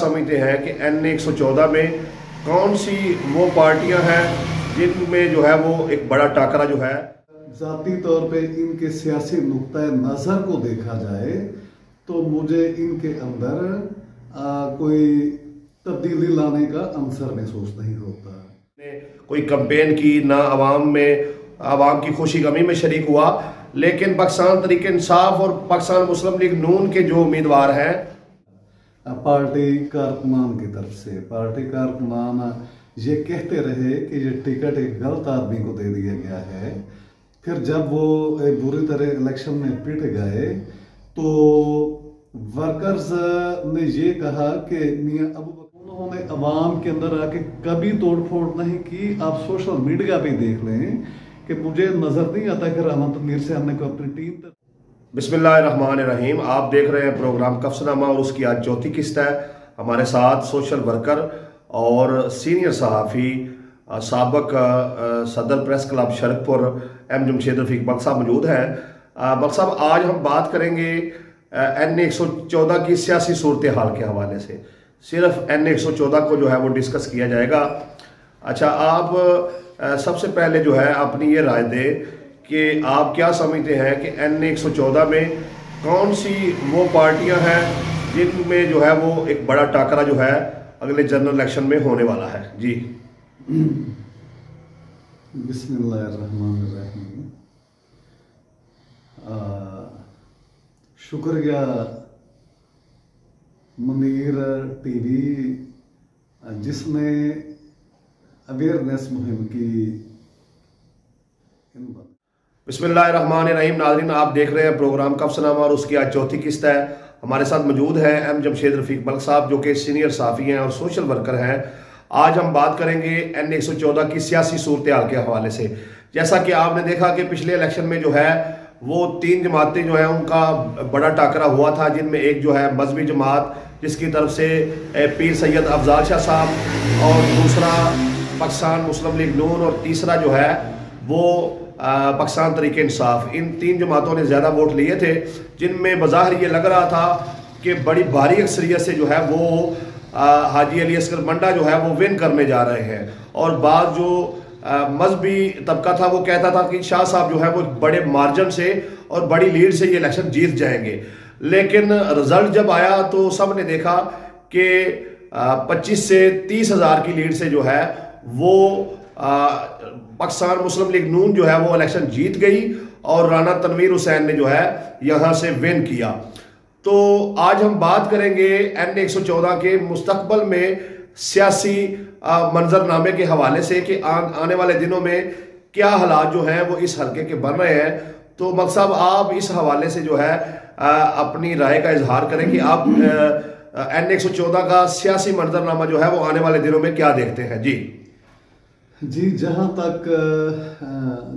समझते हैं कि N114 में कौन सी वो पार्टियां हैं जिनमें जो है वो एक बड़ा टाकरा जो है ज़ाती तौर पे इनके सियासी नुक्ता नज़र को देखा जाए तो मुझे इनके अंदर कोई तब्दीली लाने का अंसर महसूस नहीं होता। कोई कैंपेन की ना आवाम की खुशी गमी में शरीक हुआ, लेकिन पाकिस्तान तहरीक इंसाफ और पाकिस्तान मुस्लिम लीग नून के जो उम्मीदवार हैं पार्टी कारकुनान की तरफ से पार्टी कारकुनान ये कहते रहे कि ये टिकट एक गलत आदमी को दे दिया गया है। फिर जब वो बुरी तरह इलेक्शन में पिट गए तो वर्कर्स ने ये कहा कि मियां अबू बकर उन्होंने अवाम के अंदर आके कभी तोड़फोड़ नहीं की। आप सोशल मीडिया पे देख लें कि मुझे नजर नहीं आता कि राना तनवीर सियान को अपनी टीम तक। बिस्मिल्लाहिर्रहमानिर्रहीम। आप देख रहे हैं प्रोग्राम कफ्सनामा और उसकी आज चौथी किस्त है। हमारे साथ सोशल वर्कर और सीनियर सहाफ़ी साबक सदर press club Sharakpur M Jamshed Rafiq Bakhsh साहब मौजूद हैं। बख्श साहब, आज हम बात करेंगे N114 की सियासी सूरत हाल के हवाले से। सिर्फ N114 को जो है वो डिस्कस किया जाएगा। अच्छा, आप सबसे पहले जो है अपनी ये राय दें कि आप क्या समझते हैं कि N114 में कौन सी वो पार्टियां हैं जिनमें जो है वो एक बड़ा टाकरा जो है अगले जनरल इलेक्शन में होने वाला है। जी बिस्मिल्लाहिर्रहमानिर्रहीम। शुक्रिया मुनीर टीवी जिसने अवेयरनेस मुहिम की। बिस्मिल्लाहिर्रहमानिर्रहीम। नाज़रीन, आप देख रहे हैं प्रोग्राम कफ्सनामा और उसकी आज चौथी किस्त है। हमारे साथ मौजूद है एम जमशेद रफीक बख्श साहब जो कि सीनियर सहाफ़ी हैं और सोशल वर्कर हैं। आज हम बात करेंगे N114 की सियासी सूरत हाल के हवाले से। जैसा कि आपने देखा कि पिछले इलेक्शन में जो है वो 3 जमातें जो हैं उनका बड़ा टाकरा हुआ था, जिनमें एक जो है मजहबी जमात जिसकी तरफ से पीर सैयद अफजाल शाह साहब, और दूसरा पाकिस्तान मुस्लिम लीग नून, और तीसरा जो है वो पाकिस्तान तहरीक इंसाफ। इन 3 जमातों ने ज़्यादा वोट लिए थे, जिनमें बज़ाहिर ये लग रहा था कि बड़ी भारी अक्सरियत से जो है वो हाजी अली असगर मंडा जो है वो विन करने जा रहे हैं। और बाद जो मजहबी तबका था वो कहता था कि शाह साहब जो है वो बड़े मार्जिन से और बड़ी लीड से ये इलेक्शन जीत जाएंगे। लेकिन रिजल्ट जब आया तो सब ने देखा कि 25 से 30 हज़ार की लीड से जो है वो पाकिस्तान मुस्लिम लीग नून जो है वो इलेक्शन जीत गई और राना तनवीर हुसैन ने जो है यहाँ से विन किया। तो आज हम बात करेंगे N114 के मुस्तकबल में सियासी मंजरनामे के हवाले से कि आने वाले दिनों में क्या हालात जो हैं वो इस हल्के के बन रहे हैं। तो मक साहब, आप इस हवाले से जो है अपनी राय का इजहार करें कि आप N114 का सियासी मंजरनामा जो है वो आने वाले दिनों में क्या देखते हैं। जी जहाँ तक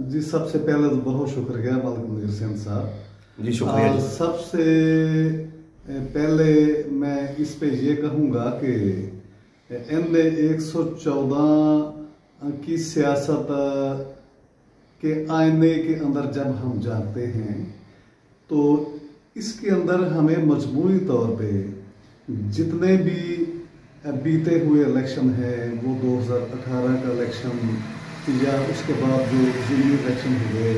जी सबसे पहले तो बहुत शुक्रिया मलिक साहब। जी शुक्रिया। सबसे पहले मैं इस पे ये कहूँगा कि N114 की सियासत के आईने के अंदर जब हम जाते हैं तो इसके अंदर हमें मजमूई तौर पे जितने भी बीते हुए इलेक्शन है, वो 2018 का इलेक्शन या उसके बाद जो ज़िमनी इलेक्शन हुए,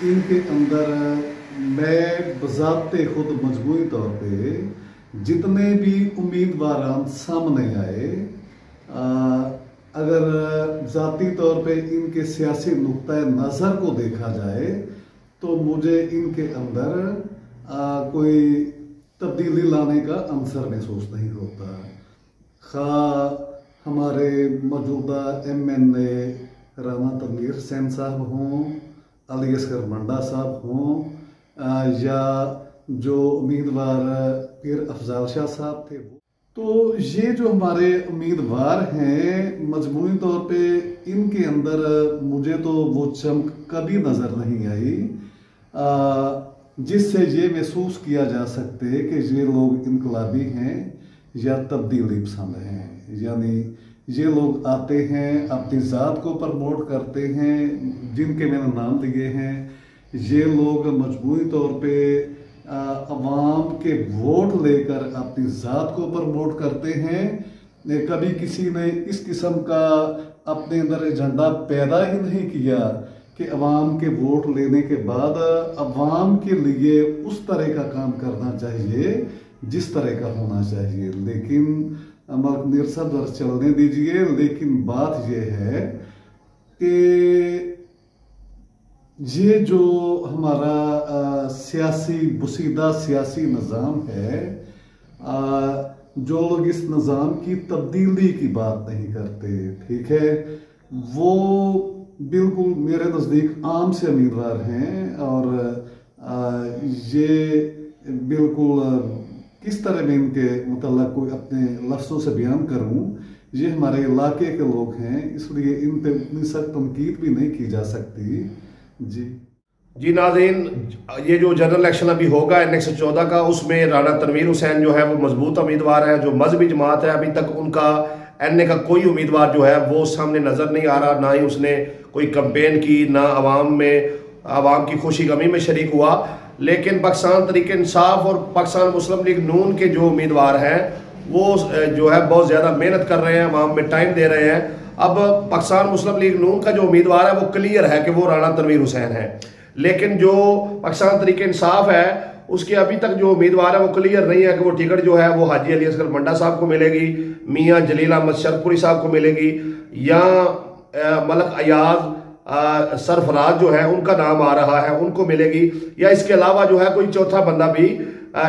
इनके अंदर मैं बज़ाब्ते खुद मजबूरी तौर पे जितने भी उम्मीदवार सामने आए, अगर ज़ाती तौर पे इनके सियासी नुक्ता नज़र को देखा जाए तो मुझे इनके अंदर कोई तब्दीली लाने का अंसर महसूस नहीं होता। खा हमारे मौजूदा MNA राना तनवीर हुसैन साहब हों, अली असगर मंडा साहब हों, या जो उम्मीदवार पीर अफजाल शाह साहब थे, तो ये जो हमारे उम्मीदवार हैं मजमूई तौर पे इनके अंदर मुझे तो वो चमक कभी नज़र नहीं आई जिससे ये महसूस किया जा सकते कि ये लोग इनकलाबी हैं या तब्दीली पसंद हैं। यानी ये लोग आते हैं, अपनी ज़ात को प्रमोट करते हैं, जिनके मैंने नाम लिए हैं। ये लोग मजबूरी तौर पे अवाम के वोट लेकर अपनी ज़ात को प्रमोट करते हैं। कभी किसी ने इस किस्म का अपने अंदर एजेंडा पैदा ही नहीं किया कि अवाम के वोट लेने के बाद अवाम के लिए उस तरह का काम करना चाहिए जिस तरह का होना चाहिए। लेकिन मलिक मीर साहब चलने दीजिए, लेकिन बात यह है कि ये जो हमारा सियासी बुसीदा सियासी निज़ाम है, जो लोग इस निज़ाम की तब्दीली की बात नहीं करते, ठीक है, वो बिल्कुल मेरे नज़दीक आम से उम्मीदवार हैं। और ये बिल्कुल किस तरह मैं इनके मुतल्लक़ कोई अपने लफ्ज़ों से बयान करूं, ये हमारे इलाके के लोग हैं, इसलिए इन पे इतनी सख्त तनकीद भी नहीं की जा सकती। जी नाज़रीन, ये जो जनरल इलेक्शन अभी होगा N114 का, उसमें राणा तनवीर हुसैन जो है वो मजबूत उम्मीदवार है। जो मजहबी जमात है, अभी तक उनका NA का कोई उम्मीदवार जो है वो सामने नज़र नहीं आ रहा, ना ही उसने कोई कैंपेन की, ना आवाम की खुशी गमी में शरीक हुआ। लेकिन पाकिस्तान तहरीक इंसाफ और पाकिस्तान मुस्लिम लीग नून के जो उम्मीदवार हैं वो जो है बहुत ज़्यादा मेहनत कर रहे हैं, आवाम में टाइम दे रहे हैं। अब पाकिस्तान मुस्लिम लीग नून का जो उम्मीदवार है वो क्लियर है कि वो राणा तनवीर हुसैन है, लेकिन जो पाकिस्तान तहरीक इंसाफ है उसके अभी तक जो उम्मीदवार है वो क्लियर नहीं है कि वो टिकट जो है वो हाजी अली असगर मंडा साहब को मिलेगी, मियाँ जलील अहमद शरफपुरी साहब को मिलेगी, या मलक अयाज सरफराज जो है उनका नाम आ रहा है उनको मिलेगी, या इसके अलावा जो है कोई चौथा बंदा भी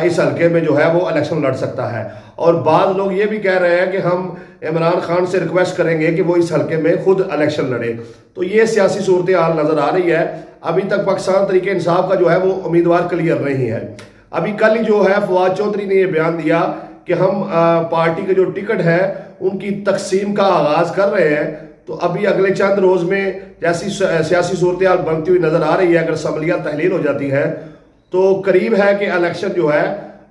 इस हल्के में जो है वो इलेक्शन लड़ सकता है। और बाद लोग ये भी कह रहे हैं कि हम इमरान खान से रिक्वेस्ट करेंगे कि वो इस हल्के में खुद इलेक्शन लड़े। तो ये सियासी सूरत हाल नजर आ रही है। अभी तक पाकिस्तान तहरीक इंसाफ का जो है वो उम्मीदवार क्लियर नहीं है। अभी कल ही जो है फवाद चौधरी ने ये बयान दिया कि हम पार्टी के जो टिकट है उनकी तकसीम का आगाज कर रहे हैं। तो अभी अगले चंद रोज में जैसी सियासी सूरत हाल बनती हुई नजर आ रही है, अगर असम्बलियां तहलील हो जाती है तो करीब है कि इलेक्शन जो है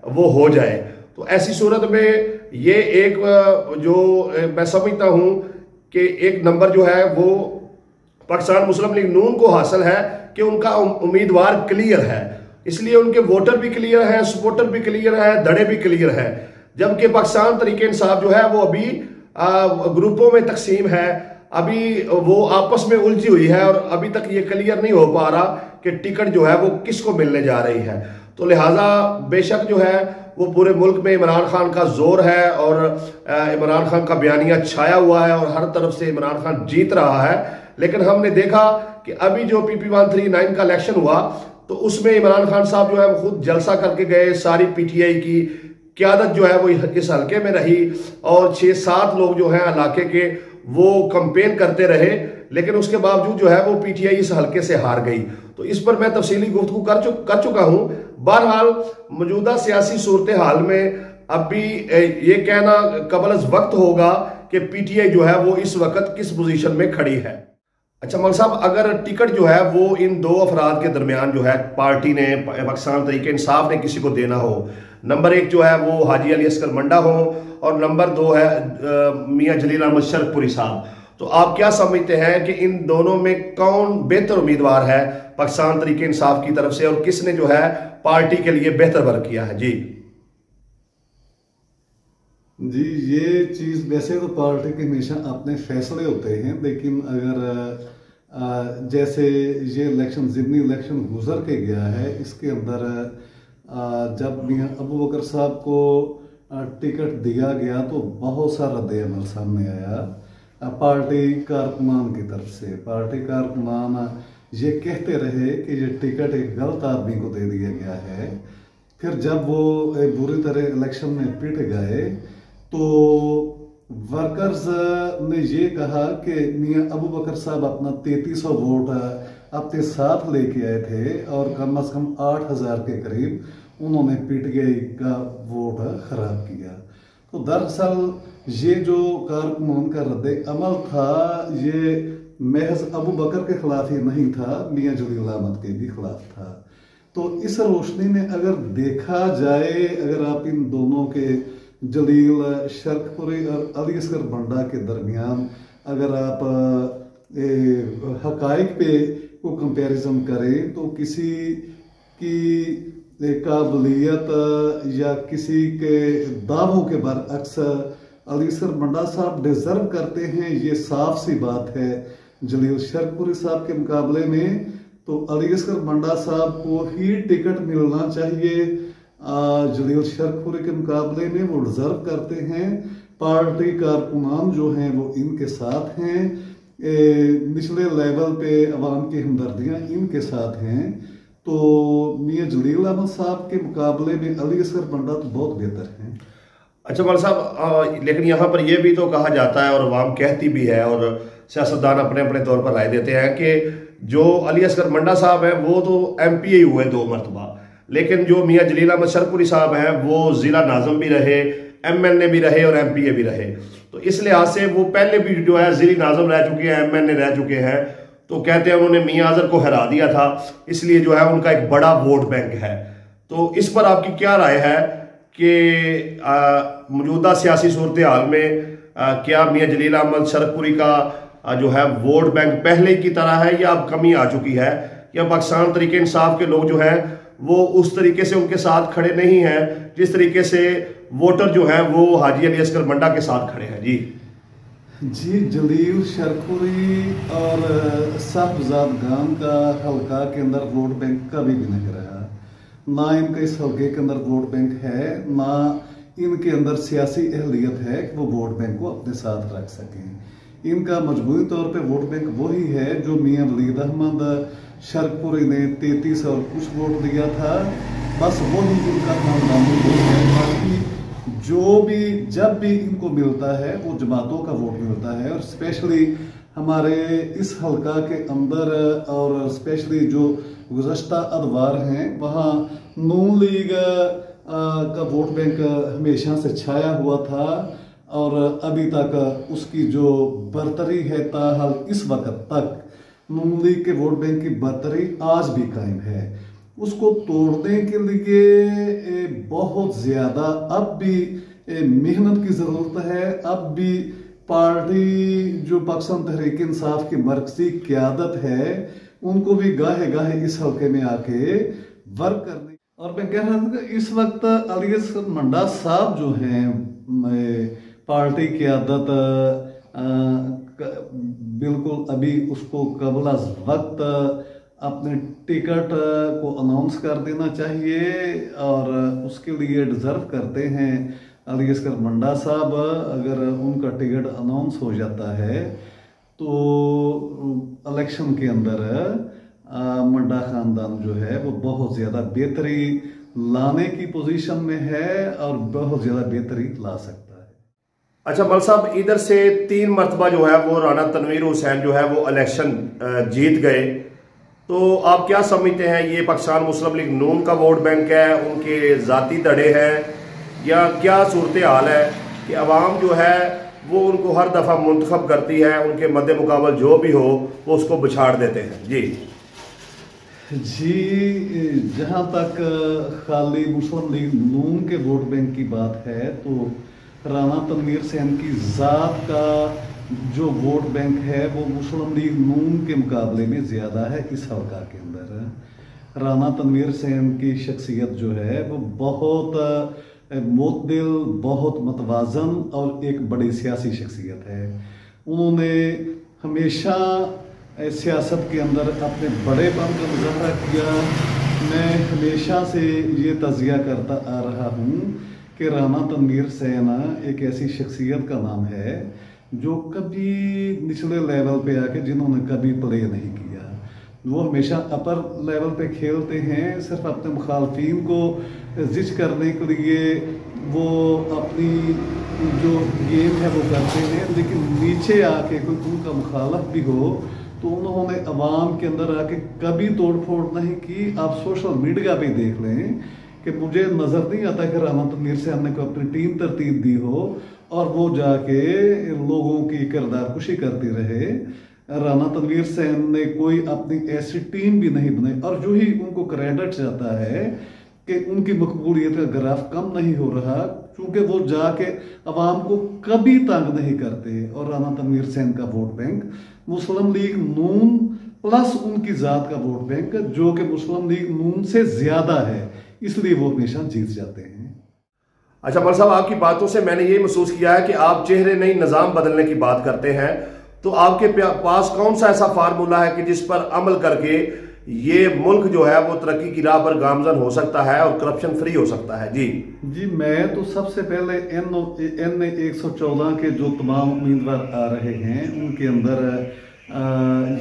वो हो जाए। तो ऐसी सूरत में ये एक जो मैं समझता हूं कि एक नंबर जो है वो पाकिस्तान मुस्लिम लीग नून को हासिल है कि उनका उम्मीदवार क्लियर है, इसलिए उनके वोटर भी क्लियर हैं, सपोर्टर भी क्लियर है, धड़े भी क्लियर है। जबकि पाकिस्तान तहरीक इंसाफ जो है वो अभी ग्रुपों में तकसीम है, अभी वो आपस में उलझी हुई है और अभी तक ये क्लियर नहीं हो पा रहा कि टिकट जो है वो किसको मिलने जा रही है। तो लिहाजा बेशक जो है वो पूरे मुल्क में इमरान खान का जोर है और इमरान खान का बयानिया छाया हुआ है और हर तरफ से इमरान खान जीत रहा है। लेकिन हमने देखा कि अभी जो PP139 का इलेक्शन हुआ तो उसमें इमरान खान साहब जो है वो खुद जलसा करके गए, सारी PTI की क्यादत जो है वो इस हल्के में रही और 6-7 लोग जो हैं इलाके के वो कंपेन करते रहे, लेकिन उसके बावजूद जो है वो PTI इस हल्के से हार गई। तो इस पर मैं तफसीली गुफ्तगू कर चुका हूं। बहरहाल मौजूदा सियासी सूरत हाल में अभी ये कहना कबल अज़ वक्त होगा कि PTI जो है वो इस वक्त किस पोजीशन में खड़ी है। अच्छा मलिक साहब, अगर टिकट जो है वो इन दो अफराद के दरमियान जो है पार्टी ने, पाकिस्तान तहरीक इंसाफ ने किसी को देना हो, नंबर 1 जो है वो हाजी अली असगर मंडा हो और नंबर 2 है मियाँ जलील अहमद शरफपुरी साहब, तो आप क्या समझते हैं कि इन दोनों में कौन बेहतर उम्मीदवार है पाकिस्तान तहरीक इंसाफ की तरफ से और किसने जो है पार्टी के लिए बेहतर वर्क किया है? जी, ये चीज़ वैसे तो पार्टी के हमेशा अपने फैसले होते हैं, लेकिन अगर जैसे ये इलेक्शन ज़िमनी इलेक्शन गुजर के गया है, इसके अंदर जब मियां अबू बकर साहब को टिकट दिया गया तो बहुत सा रद्द-ए-अमल सामने आया पार्टी कारकुनान की तरफ से। पार्टी कारकुनान ये कहते रहे कि ये टिकट एक गलत आदमी को दे दिया गया है। फिर जब वो बुरी तरह इलेक्शन में पिट गए तो वर्कर्स ने ये कहा कि मियां अबू बकर साहब अपना 3300 वोट अपने साथ लेके आए थे और कम अज कम 8000 के करीब उन्होंने PTI का वोट खराब किया। तो दरअसल ये जो कारकुनान का रद्द-ए-अमल था ये महज अबू बकर के खिलाफ ही नहीं था, मियां जलील अहमद के भी खिलाफ था। तो इस रोशनी में अगर देखा जाए, अगर आप इन दोनों के जलील शरफपुरी और अली असगर मंडा के दरमियान अगर आप हकाइक पे को कंपैरिजन करें तो किसी की काबिलियत या किसी के दावों के बरअक्स अली असगर मंडा साहब डिजर्व करते हैं, ये साफ सी बात है। जलील शरकपुरी साहब के मुकाबले में तो अली असगर मंडा साहब को ही टिकट मिलना चाहिए। जलील शरकपुरी के मुकाबले में वो डिजर्व करते हैं। पार्टी कारकुनान जो हैं वो इनके साथ हैं, निचले लेवल पे अवाम की हमदर्दियाँ इनके साथ हैं। तो मियां जलील अहमद साहब के मुकाबले में अली असगर मंडा तो बहुत बेहतर हैं। अच्छा मौलवी साहब, लेकिन यहाँ पर यह भी तो कहा जाता है और अवाम कहती भी है और सियासतदान अपने अपने तौर पर राय देते हैं कि जो अली असगर मंडा साहब हैं वो तो MP ही हुए 2 मरतबा, लेकिन जो मियां जलील अहमद शरकपुरी साहब हैं वो ज़िला नाज़िम भी रहे, MNA भी रहे और MPA भी रहे। तो इस लिहाज से वो पहले भी जो है ज़िली नाज़िम रह चुके हैं, MNA रह चुके हैं। तो कहते हैं उन्होंने मियां आज़र को हरा दिया था, इसलिए जो है उनका एक बड़ा वोट बैंक है। तो इस पर आपकी क्या राय है कि मौजूदा सियासी सूरत हाल में क्या मियां जलील अहमद शरकपुरी का जो है वोट बैंक पहले की तरह है या अब कमी आ चुकी है, या पाकिस्तान तरीके इंसाफ के लोग जो हैं वो उस तरीके से उनके साथ खड़े नहीं हैं जिस तरीके से वोटर जो हैं वो हाजी अली असगर मंडा के साथ खड़े हैं? जी जलील शरकपुरी और साहबजादगान का हल्का के अंदर वोट बैंक कभी भी नहीं रहा, ना इनका इस हल्के के अंदर वोट बैंक है, ना इनके अंदर सियासी अहलियत है कि वो वोट बैंक को अपने साथ रख सकें। इनका मजबूरी तौर पे वोट बैंक वही है जो मियां वलीद अहमद शरकपुरी ने 33 और कुछ वोट दिया था, बस वही इनका खानदानी वोट है। बाकी जो भी जब भी इनको मिलता है वो जमातों का वोट मिलता है, और स्पेशली हमारे इस हल्का के अंदर और स्पेशली जो गुज़श्ता अदवार हैं वहाँ नून लीग का वोट बैंक हमेशा से छाया हुआ था और अभी तक उसकी जो बरतरी है ताहाल इस वक्त तक नून लीग के वोट बैंक की बरतरी आज भी कायम है। उसको तोड़ने के लिए बहुत ज़्यादा अब भी मेहनत की ज़रूरत है। अब भी पार्टी जो पाकिस्तान तहरीक इंसाफ की मरकजी क़यादत है उनको भी गाहे गाहे इस हल्के में आके वर्क करने। और मैं कह रहा था कि इस वक्त अली असगर मंडा साहब जो हैं पार्टी क़यादत बिल्कुल अभी उसको कबल अज़ वक्त अपने टिकट को अनाउंस कर देना चाहिए और उसके लिए डिज़र्व करते हैं अली असगर मंडा साहब। अगर उनका टिकट अनाउंस हो जाता है तो इलेक्शन के अंदर मंडा खानदान जो है वो बहुत ज़्यादा बेहतरी लाने की पोजीशन में है और बहुत ज़्यादा बेहतरी ला सकता है। अच्छा मल साहब, इधर से 3 मरतबा जो है वो राना तनवीर हुसैन जो है वो इलेक्शन जीत गए, तो आप क्या समझते हैं ये पाकिस्तान मुस्लिम लीग नून का वोट बैंक है, उनके ज़ाती धड़े हैं, या क्या सूरत हाल है कि अवाम जो है वो उनको हर दफ़ा मुंतखब करती है, उनके मद्दे मुकाबल जो भी हो वो उसको बिछाड़ देते हैं? जी जहाँ तक खाली मुस्लिम लीग नून के वोट बैंक की बात है तो राना तनवीर सेन की ज़ात का जो वोट बैंक है वो मुस्लिम लीग नून के मुकाबले में ज़्यादा है। इस हल्का के अंदर राना तनवीर सेन की शख्सियत जो है वो बहुत मोतदिल, बहुत मतवाज़न और एक बड़ी सियासी शख्सियत है। उन्होंने हमेशा सियासत के अंदर अपने बड़ेपन का मुजाहरा किया। मैं हमेशा से ये तज़किया करता आ रहा हूँ कि राना तनवीर सेन एक ऐसी शख्सियत का नाम है जो कभी निचले लेवल पे आके जिन्होंने कभी प्ले नहीं किया, वो हमेशा अपर लेवल पे खेलते हैं। सिर्फ अपने मुखालफीन को जिच करने के लिए वो अपनी जो गेम है वो करते हैं, लेकिन नीचे आके कोई उनका मुखालफ भी हो तो उन्होंने अवाम के अंदर आके कभी तोड़ फोड़ नहीं की। आप सोशल मीडिया पे देख लें कि मुझे नज़र नहीं आता कि राना तनवीर सेन ने को अपनी टीम तरतीब दी हो और वो जाके लोगों की किरदार कुशी करती रहे। राना तनवीर सेन ने कोई अपनी ऐसी टीम भी नहीं बनाई, और जो ही उनको क्रेडिट जाता है कि उनकी मकबूलियत का ग्राफ कम नहीं हो रहा क्योंकि वो जाके अवाम को कभी तंग नहीं करते। और राना तनवीर सेन का वोट बैंक मुस्लिम लीग नून प्लस उनकी ज़ात का वोट बैंक जो कि मुस्लिम लीग नून से ज़्यादा है, इसलिए वो हमेशा जीत जाते हैं। अच्छा मौलवी साहब, आपकी बातों से मैंने ये महसूस किया है कि आप चेहरे नहीं निज़ाम बदलने की बात करते हैं, तो आपके पास कौन सा ऐसा फार्मूला है कि जिस पर अमल करके ये मुल्क जो है वो तरक्की की राह पर गामजन हो सकता है और करप्शन फ्री हो सकता है? जी, मैं तो सबसे पहले NA 114 के जो तमाम उम्मीदवार आ रहे हैं उनके अंदर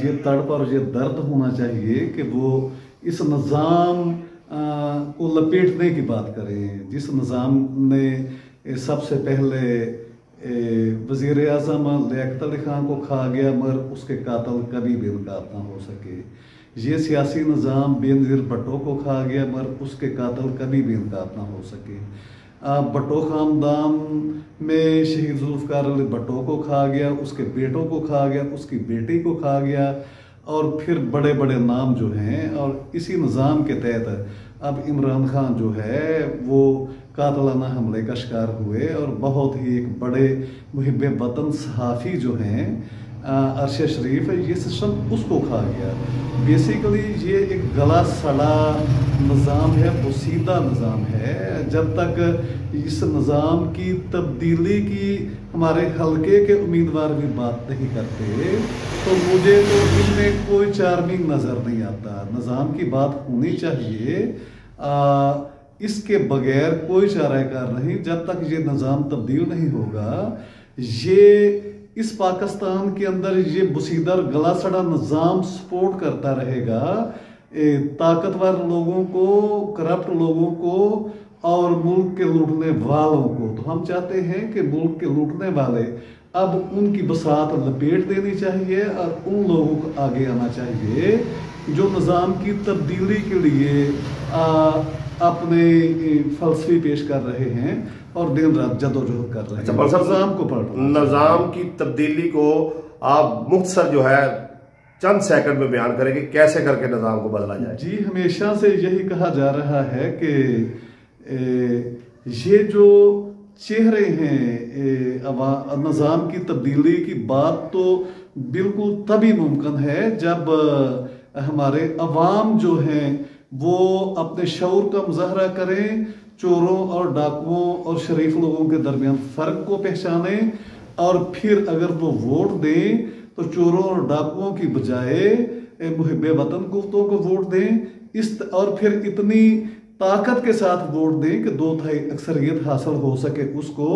ये तड़प और ये दर्द होना चाहिए कि वो इस निज़ाम को लपेटने की बात करें, जिस निज़ाम ने सबसे पहले वज़ीर आज़म लियाकत अली खान को खा गया मगर उसके कातिल कभी भी इनकार ना हो सके। ये सियासी निज़ाम बेनज़ीर भुट्टो को खा गया मगर उसके कातिल कभी भी इनकार ना हो सके। भुट्टो ख़ानदान में शहीद जुल्फ़िकार अली भुट्टो को खा गया, उसके बेटों को खा गया, उसकी बेटी को खा गया, और फिर बड़े बड़े नाम जो हैं, और इसी निज़ाम के तहत अब इमरान खान जो है वो कातलाना हमले का शिकार हुए, और बहुत ही एक बड़े मुहिब वतन सहाफ़ी जो हैं अरशद शरीफ, ये सिस्टम उसको खा गया। बेसिकली ये एक गला सड़ा निज़ाम है, वो सीधा निज़ाम है। जब तक इस निज़ाम की तब्दीली की हमारे हल्के के उम्मीदवार भी बात नहीं करते तो मुझे तो इनमें कोई चार्मिंग नज़र नहीं आता। निज़ाम की बात होनी चाहिए, इसके बगैर कोई चाराकार नहीं। जब तक ये निज़ाम तब्दील नहीं होगा, ये इस पाकिस्तान के अंदर ये बुसीदर गला सड़ा निज़ाम सपोर्ट करता रहेगा ताकतवर लोगों को, करप्ट लोगों को और मुल्क के लूटने वालों को। तो हम चाहते हैं कि मुल्क के लूटने वाले अब उनकी बसात लपेट देनी चाहिए और उन लोगों को आगे आना चाहिए जो निज़ाम की तब्दीली के लिए अपने फलसफे पेश कर रहे हैं और दिन रात जदोजहद कर रहे हैं। निज़ाम को निज़ाम की तब्दीली को आप मुख्तसर जो है चंद सेकंड में बयान करेंगे, कैसे करके निज़ाम को बदला जाए? जी, हमेशा से यही कहा जा रहा है कि ये जो चेहरे हैं निज़ाम की तब्दीली की बात तो बिल्कुल तभी मुमकिन है जब हमारे अवाम जो हैं वो अपने शऊर का मुजाहरा करें, चोरों और डाकुओं और शरीफ लोगों के दरमियान फ़र्क को पहचाने, और फिर अगर वो वोट दें तो चोरों और डाकुओं की बजाय मुहिब वतन कुत्तों को वोट दें, और फिर इतनी ताकत के साथ वोट दें कि 2/3 अक्सरियत हासिल हो सके उसको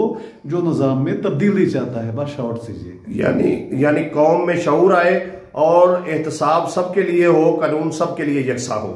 जो निज़ाम में तब्दीली चाहता है। बस शॉर्ट से यानी कौम में शऊर आए और एहतसाब सबके लिए हो, कानून सबके लिए यकसा हो।